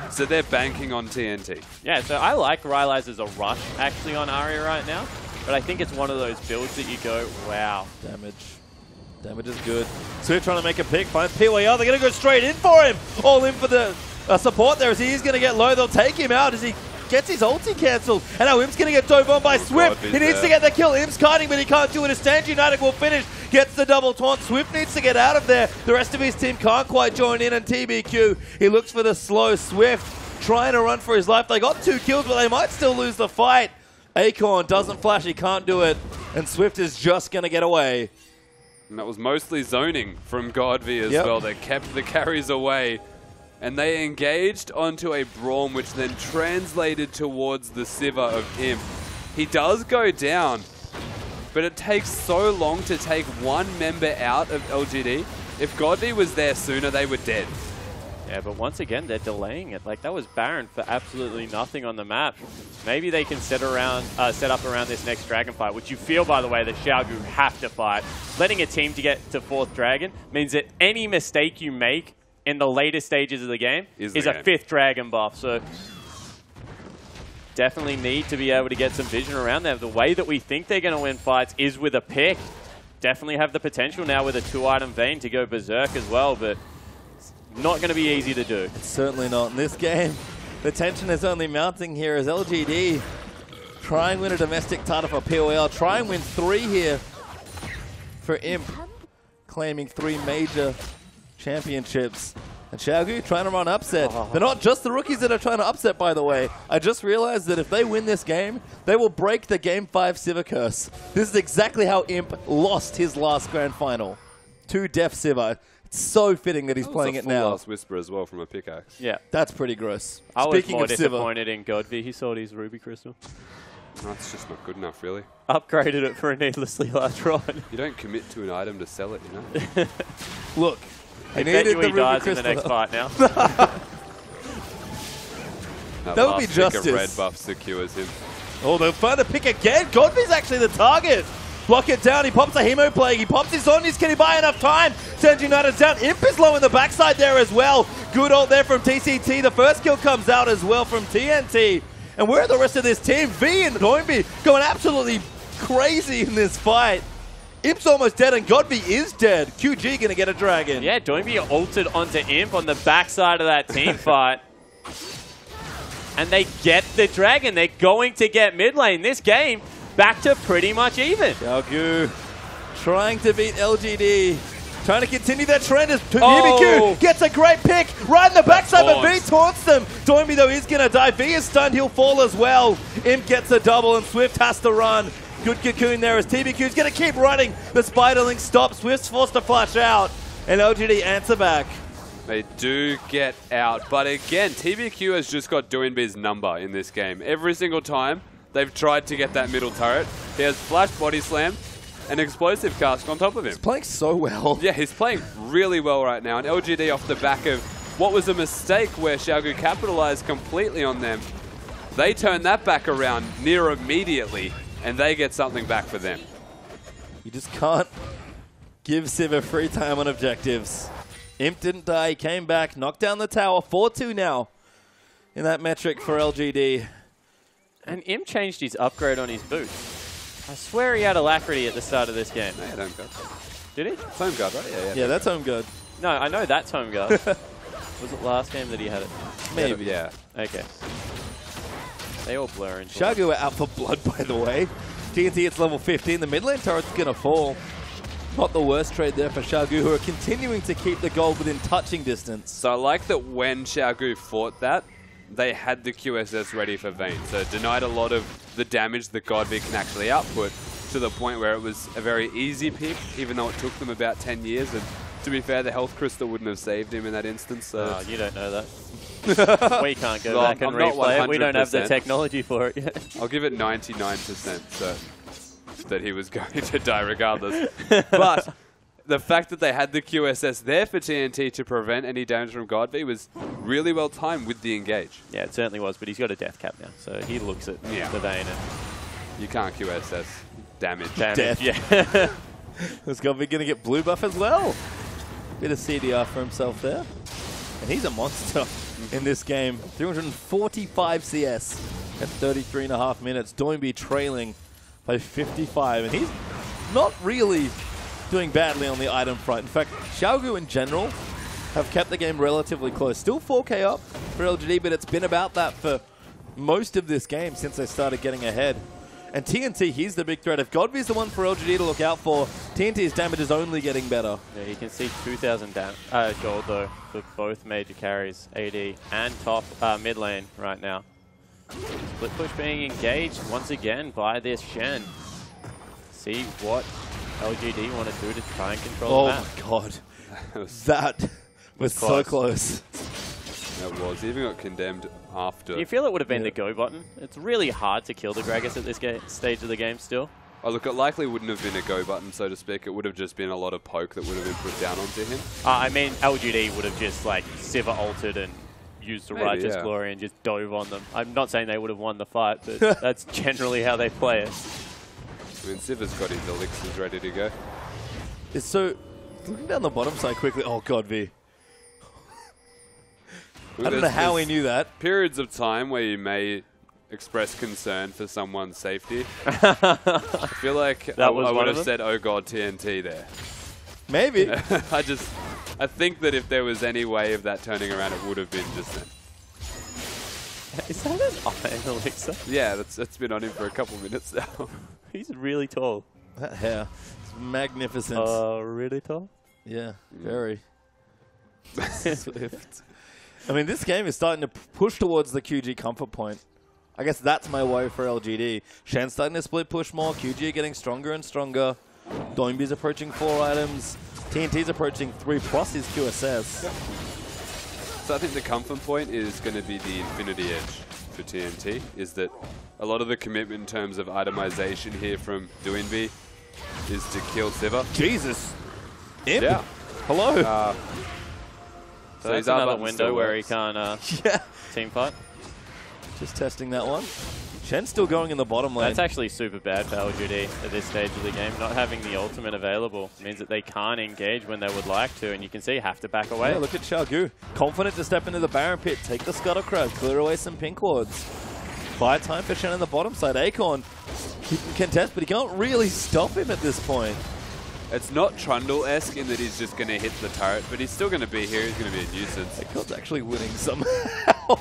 So they're banking on TNT. Yeah, so I like Rylise as a rush actually on Ahri right now. but I think it's one of those builds that you go, wow. Damage is good. Swift trying to make a pick, finds PYL. They're going to go straight in for him. All in for the support there as he is going to get low. They'll take him out as he gets his ulti cancelled. And now Imp's going to get dove on by Swift. He needs to get the kill. Imp's kiting, but he can't do it. As Stand United will finish. Gets the double taunt. Swift needs to get out of there. The rest of his team can't quite join in. And TBQ, he looks for the slow. Swift trying to run for his life. They got 2 kills, but they might still lose the fight. Acorn doesn't flash. He can't do it. And Swift is just going to get away. And that was mostly zoning from GODV as well. They kept the carries away. And they engaged onto a Braum, which then translated towards the Sivir of Imp. He does go down, but it takes so long to take one member out of LGD. If GODV was there sooner, they were dead. Yeah, but once again, they're delaying it. Like, that was Baron for absolutely nothing on the map. Maybe they can set up around this next dragon fight, which you feel, by the way, that Qiao Gu have to fight. Letting a team to get to 4th dragon means that any mistake you make in the later stages of the game is a 5th dragon buff. So definitely need to be able to get some vision around there. The way that we think they're going to win fights is with a pick. Definitely have the potential now with a 2-item Vayne to go berserk as well, but it's not going to be easy to do. It's certainly not in this game. The tension is only mounting here as LGD try and win a domestic title for POL. Try and win 3 here for Imp, claiming 3 major championships. And Qiao Gu trying to run upset. They're not just the rookies that are trying to upset, by the way. I just realized that if they win this game, they will break the Game 5 Sivir curse. This is exactly how Imp lost his last grand final. To Def Sivir. It's so fitting that he's playing it now. Last whisper as well from a pickaxe. Yeah. That's pretty gross. I was more disappointed in GODV. He sold his Ruby Crystal. No, it's just not good enough, really. Upgraded it for a needlessly large rod. You don't commit to an item to sell it, you know? Look. I bet you he dies in the next fight now. That would be justice. A red buff secures him. Oh, they'll find a pick again. GODV's actually the target. Block it down. He pops a Hemo Plague. He pops his Zombies. Can he buy enough time? Sends United's down. Imp is low in the backside there as well. Good ult there from TCT. The first kill comes out as well from TNT. And where are the rest of this team? V and Doinb going absolutely crazy in this fight. Imp's almost dead and GODV is dead. QG gonna get a dragon. Yeah, Doinb ulted onto Imp on the backside of that team fight. And they get the dragon. They're going to get mid lane. This game back to pretty much even. Qiao Gu trying to beat LGD. Trying to continue that trend as TBQ gets a great pick right in the backside, but V taunts them. Doinb though is gonna die. V is stunned, he'll fall as well. Imp gets a double and Swift has to run. Good cocoon there as TBQ's going to keep running. The Spiderling stops. Swift's forced to flash out. And LGD answer back. They do get out. But again, TBQ has just got Doinb's number in this game. Every single time they've tried to get that middle turret, he has flash body slam and explosive cast on top of him. He's playing so well. Yeah, he's playing really well right now. And LGD off the back of what was a mistake where Qiao Gu capitalized completely on them. They turn that back around near immediately. And they get something back for them. You just can't give Sivir free time on objectives. Imp didn't die, he came back, knocked down the tower. 4-2 now in that metric for LGD. And Imp changed his upgrade on his boot. I swear he had Alacrity at the start of this game. No, he had Home Guard. Did he? It's Home Guard, right? Yeah, that's Home Guard. No, I know that's Home Guard. Was it last game that he had it? Maybe. Yeah. Okay. They all blur into Qiao Gu are out for blood, by the way. TNT it's level 15. The mid lane turret's going to fall. Not the worst trade there for Qiao Gu, who are continuing to keep the gold within touching distance. So I like that when Qiao Gu fought that, they had the QSS ready for Vayne. So it denied a lot of the damage that GODV can actually output to the point where it was a very easy pick, even though it took them about 10 years. And to be fair, the health crystal wouldn't have saved him in that instance. So you don't know that. We can't go back and replay it. We don't have the technology for it yet. I'll give it 99% so that he was going to die regardless. But the fact that they had the QSS there for TNT to prevent any damage from GODV was really well timed with the engage. Yeah, it certainly was, but he's got a death cap now, so he looks at the Vayne and you can't QSS damage. Death. Yeah. Is GODV going to get blue buff as well? Bit of CDR for himself there. And he's a monster in this game. 345 CS at 33.5 minutes. Doinb trailing by 55, and he's not really doing badly on the item front. In fact, Qiao Gu in general have kept the game relatively close. Still 4K up for LGD, but it's been about that for most of this game since they started getting ahead. And TNT, he's the big threat. If GODV's the one for LGD to look out for, TNT's damage is only getting better. Yeah, you can see 2,000 gold, though, for both major carries, AD and top mid lane right now. Split push being engaged once again by this Shen. See what LGD want to do to try and control the map. Oh my god. That was so close. It was. He even got condemned after. Do you feel it would have been the go button? It's really hard to kill the Gragas at this stage of the game still. Oh, look, it likely wouldn't have been a go button, so to speak. It would have just been a lot of poke that would have been put down onto him. I mean, LGD would have just, like, Sivir ulted and used the Righteous Glory and just dove on them. I'm not saying they would have won the fight, but that's generally how they play it. I mean, Sivir's got his elixirs ready to go. So, looking down the bottom side quickly. Oh, God, V. I don't know how he knew that. Periods of time where you may express concern for someone's safety. I feel like I would have said, oh god, TNT there. Maybe. I think that if there was any way of that turning around, it would have been just then. Is that an iron elixir? Yeah, that's been on him for a couple minutes now. He's really tall. That hair is magnificent. Really tall? Yeah, very. Swift. I mean, this game is starting to push towards the QG comfort point. I guess that's my worry for LGD. Shen's starting to split push more. QG are getting stronger and stronger. Doinb's approaching 4 items. TNT's approaching 3 plus his QSS. Yep. So I think the comfort point is going to be the Infinity Edge for TNT, is that a lot of the commitment in terms of itemization here from Doinb is to kill Sivir. Jesus. Imp? Yeah. Hello. So that's another window where he can't team fight. Just testing that one. Shen's still going in the bottom lane. That's actually super bad for LGD at this stage of the game. Not having the ultimate available means that they can't engage when they would like to, and you can see have to back away. Yeah, look at Qiao Gu. Confident to step into the Baron pit, take the Scuttle Crab, clear away some pink wards. Buy time for Shen on the bottom side. Acorn, he can contest, but he can't really stop him at this point. It's not Trundle-esque in that he's just going to hit the turret, but he's still going to be here. He's going to be a nuisance. Acorn's actually winning somehow.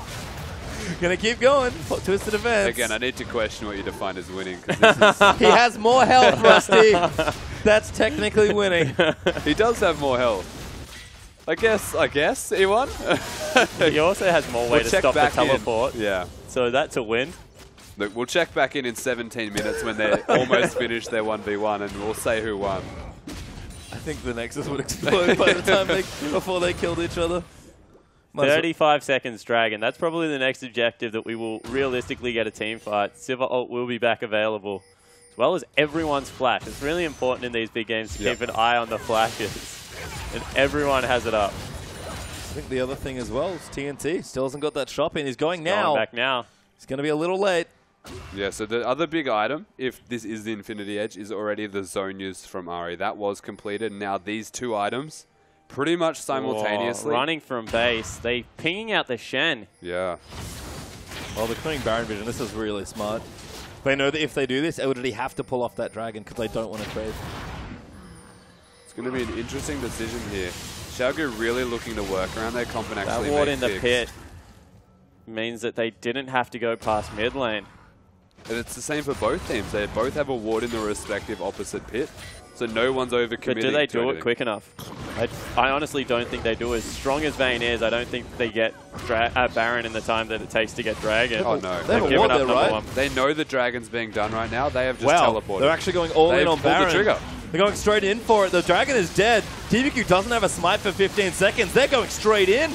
Gonna keep going. Twisted events. Again, I need to question what you define as winning. This is he has more health, Rusty. That's technically winning. He does have more health. I guess he won. He also has more way to stop the teleport. Yeah. So that's a win. Look, we'll check back in 17 minutes when they're almost finished their 1v1, and we'll say who won. I think the Nexus would explode by the time before they killed each other. 35 seconds Dragon. That's probably the next objective that we will realistically get a team fight. Sivir ult will be back available, as well as everyone's flash. It's really important in these big games to keep an eye on the flashes, and everyone has it up. I think the other thing as well is TNT still hasn't got that shop in. He's going now. Going back now. He's going to be a little late. Yeah, so the other big item, if this is the Infinity Edge, is already the zone use from Ahri. That was completed. Now these 2 items, pretty much simultaneously. Running from base. They pinging out the Shen. Yeah. Well, they're clearing Baron Vision. This is really smart. They know that if they do this, LGD have to pull off that dragon because they don't want to trade. It's going to be an interesting decision here. Qiao Gu really looking to work around their comp and actually that ward make in the picks. pit means that they didn't have to go past mid lane. And it's the same for both teams. They both have a ward in the respective opposite pit. So no one's overcommitting. But do they do it quick enough? I honestly don't think they do. As strong as Vayne is, I don't think they get Baron in the time that it takes to get Dragon. Oh no. They've given up number 1. They know the Dragon's being done right now. They have just teleported. They're actually going all in on Baron. The trigger. They're going straight in for it. The Dragon is dead. TVQ doesn't have a smite for 15 seconds. They're going straight in.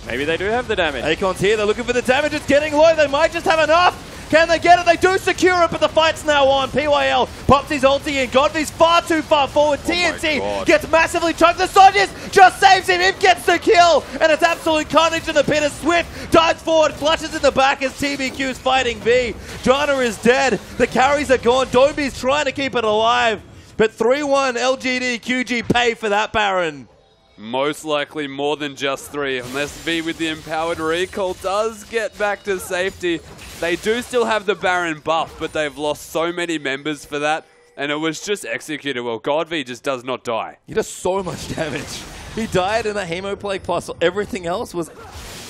Maybe they do have the damage. Acorn's here. They're looking for the damage. It's getting low. They might just have enough. Can they get it? They do secure it, but the fight's now on. PYL pops his ulti in. GODV's far too far forward. TNT gets massively chunked. The Sodges just saves him. Imp gets the kill, and it's absolute carnage in the pit. As Swift dives forward, flushes in the back as TBQ's fighting V. Janna is dead. The carries are gone. Doinb's trying to keep it alive, but 3-1 LGD QG pay for that Baron. Most likely more than just 3, unless V with the empowered recall does get back to safety. They do still have the Baron buff, but they've lost so many members for that, and it was just executed well. GODV just does not die. He does so much damage. He died in a Hemo Plague plus everything else was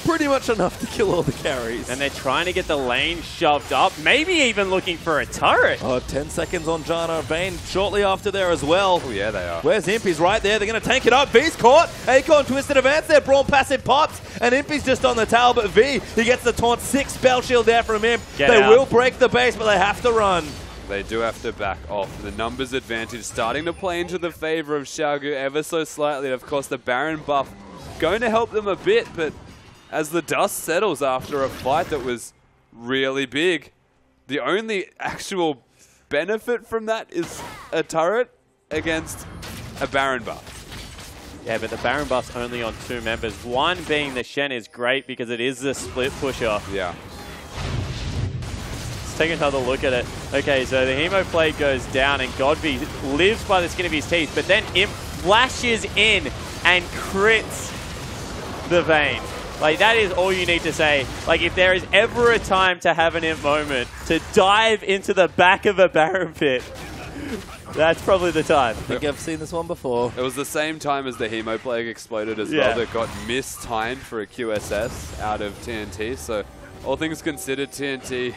pretty much enough to kill all the carries. And they're trying to get the lane shoved up, maybe even looking for a turret. Oh, 10 seconds on Janna. Vayne shortly after there as well. Oh, yeah, they are. Where's Imp? He's right there. They're going to tank it up. V's caught. Acorn twisted advance there. Braum passive pops. And Impy's just on the tower, but V, he gets the taunt. 6 spell shield there from Imp. They will break the base, but they have to run. They do have to back off. The numbers advantage starting to play into the favor of Qiao Gu ever so slightly. Of course, the Baron buff going to help them a bit, but as the dust settles after a fight that was really big, the only actual benefit from that is a turret against a Baron buff. Yeah, but the Baron buff's only on 2 members. One being the Shen is great because it is the split pusher. Yeah. Let's take another look at it. Okay, so the Hemo Plague goes down and GODV lives by the skin of his teeth, but then Imp flashes in and crits the Vayne. Like, that is all you need to say. Like, if there is ever a time to have an Imp moment, to dive into the back of a Baron pit, that's probably the time. I think I've seen this one before. It was the same time as the Hemo Plague exploded as well that got mistimed for a QSS out of TNT. So, all things considered, TNT,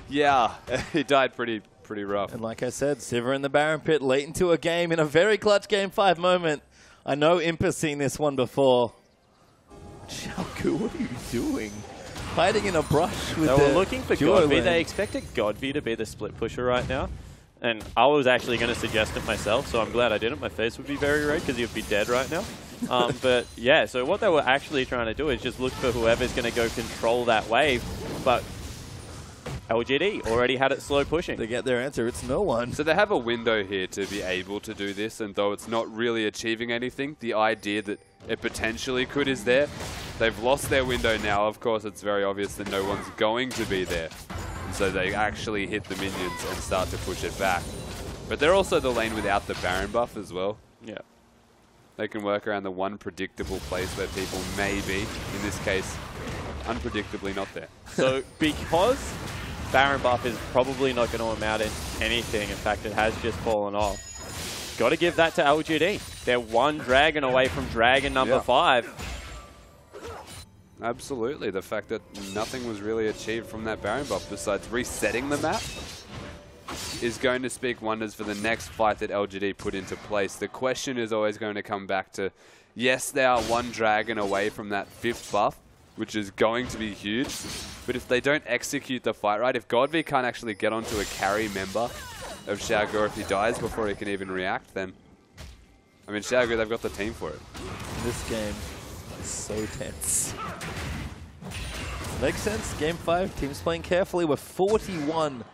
yeah, he died pretty rough. And like I said, Sivir in the Baron pit late into a game in a very clutch Game 5 moment. I know Imp has seen this one before. Qiao Gu, what are you doing? Hiding in a brush with They were looking for GODV. They expected GODV to be the split pusher right now. And I was actually going to suggest it myself, so I'm glad I didn't. My face would be very red because he would be dead right now. But yeah, so what they were actually trying to do is just look for whoever's going to go control that wave. But LGD already had it slow pushing. They get their answer, it's no one. So they have a window here to be able to do this, and though it's not really achieving anything, the idea that it potentially could is there. They've lost their window now. Of course, it's very obvious that no one's going to be there. And so they actually hit the minions and start to push it back. But they're also the lane without the Baron buff as well. Yeah. They can work around the one predictable place where people may be, in this case, unpredictably not there. So because Baron buff is probably not going to amount in anything, in fact it has just fallen off, got to give that to LGD. They're 1 dragon away from dragon number 5. Absolutely. The fact that nothing was really achieved from that Baron buff besides resetting the map is going to speak wonders for the next fight that LGD put into place. The question is always going to come back to, yes, they are 1 dragon away from that 5th buff, which is going to be huge. But if they don't execute the fight right, if GODV can't actually get onto a carry member of Qiao Gu, if he dies before he can even react, then, I mean, Qiao Gu, they've got the team for it. This game is so tense. Makes sense. Game 5, teams playing carefully. We're 41,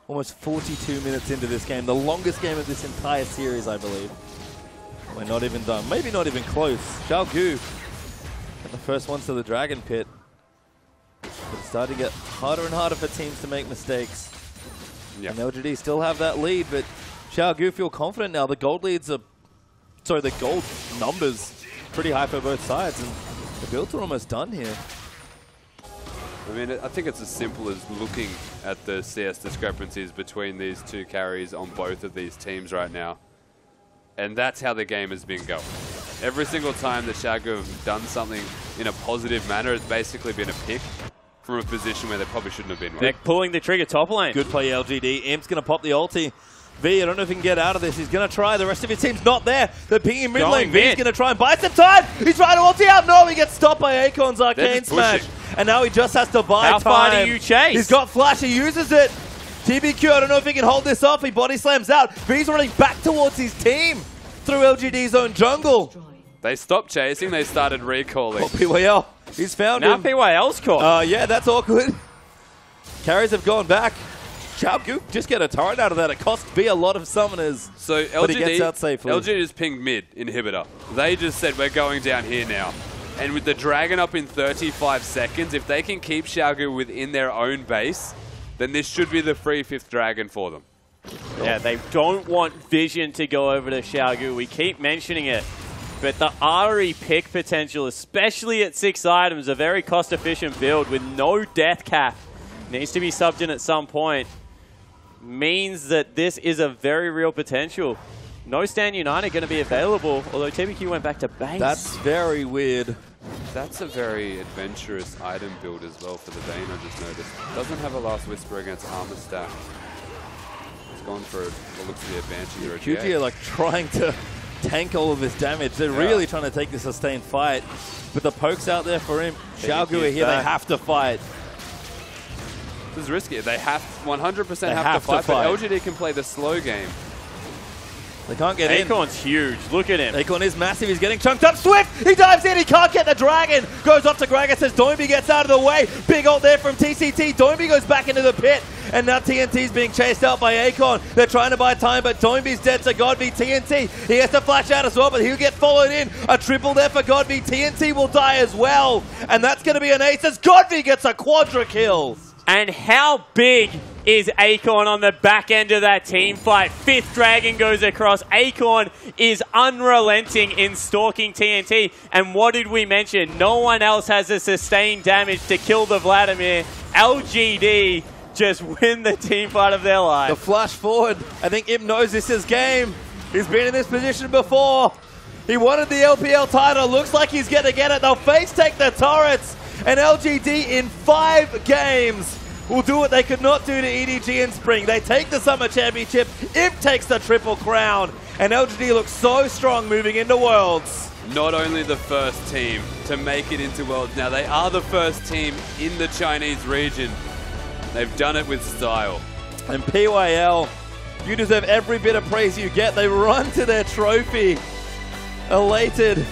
almost 42 minutes into this game. The longest game of this entire series, I believe. We're not even done. Maybe not even close. Qiao Gu, and the first ones to the Dragon Pit. It's starting to get harder and harder for teams to make mistakes. Yep. And LGD still have that lead, but Qiao Gu feel confident now. The gold leads are, sorry, the gold numbers pretty high for both sides, and the builds are almost done here. I mean, I think it's as simple as looking at the CS discrepancies between these 2 carries on both of these teams right now. And that's how the game has been going. Every single time that Qiao Gu have done something in a positive manner, it's basically been a pick from a position where they probably shouldn't have been. Right? They're pulling the trigger top lane. Good play, LGD. Imp's going to pop the ulti. V, I don't know if he can get out of this. He's going to try. The rest of his team's not there. They're pinging mid lane. V's going to try and buy some time. He's trying to ulti out. No, he gets stopped by Acorn's Arcane Smash. And now he just has to buy time. How far do you chase? He's got flash. He uses it. TBQ, I don't know if he can hold this off. He body slams out. V's running back towards his team through LGD's own jungle. They stopped chasing. They started recalling. Oh, PYL. He's found him. Now PYL's caught. Yeah, that's awkward. Carries have gone back. Qiao Gu just get a turret out of that. It cost V a lot of summoners, so LGD, but he gets out safely. LGD just pinged mid inhibitor. They just said, we're going down here now. And with the dragon up in 35 seconds, if they can keep Qiao Gu within their own base, then this should be the free 5th dragon for them. Yeah, they don't want Vision to go over to Qiao Gu. We keep mentioning it. But the Ahri pick potential, especially at 6 items, a very cost-efficient build with no death cap, needs to be subbed in at some point, means that this is a very real potential. No Stand United going to be available, although TBQ went back to base. That's very weird. That's a very adventurous item build as well for the Vayne, I just noticed. Doesn't have a Last Whisper against Armor Stack. It's gone for what looks to be advantage or a QG are like trying to tank all of this damage. They're really trying to take the sustained fight. But the poke's out there for him. Qiao Gu are here, they have to fight. This is risky. They have 100% have to fight, but LGD can play the slow game. They can't get in. Acorn's huge. Look at him. Acorn is massive. He's getting chunked up. Swift! He dives in. He can't get the dragon. Goes off to Gragas as Doinb gets out of the way. Big ult there from TCT. Doinb goes back into the pit. And now TNT's being chased out by Acorn. They're trying to buy time, but Doinb's dead to GODV. TNT, he has to flash out as well, but he'll get followed in. A triple there for GODV. TNT will die as well. And that's going to be an ace as GODV gets a quadra kill. And how big is Acorn on the back end of that team fight? 5th Dragon goes across. Acorn is unrelenting in stalking TNT. And what did we mention? No one else has the sustained damage to kill the Vladimir. LGD just win the team fight of their life. The flash forward. I think Imp knows this is game. He's been in this position before. He wanted the LPL title. Looks like he's going to get it. They'll face take the turrets. And LGD in 5 games will do what they could not do to EDG in spring. They take the Summer Championship. Imp takes the triple crown. And LGD looks so strong moving into Worlds. Not only the first team to make it into Worlds, now they are the first team in the Chinese region. They've done it with style. And PYL, you deserve every bit of praise you get. They run to their trophy. Elated.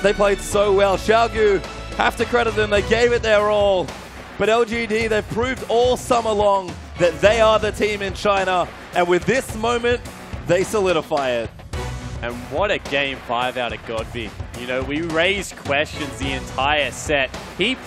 They played so well. Qiao Gu, have to credit them. They gave it their all. But LGD, they've proved all summer long that they are the team in China. And with this moment, they solidify it. And what a game 5 out of GODV. You know, we raised questions the entire set. He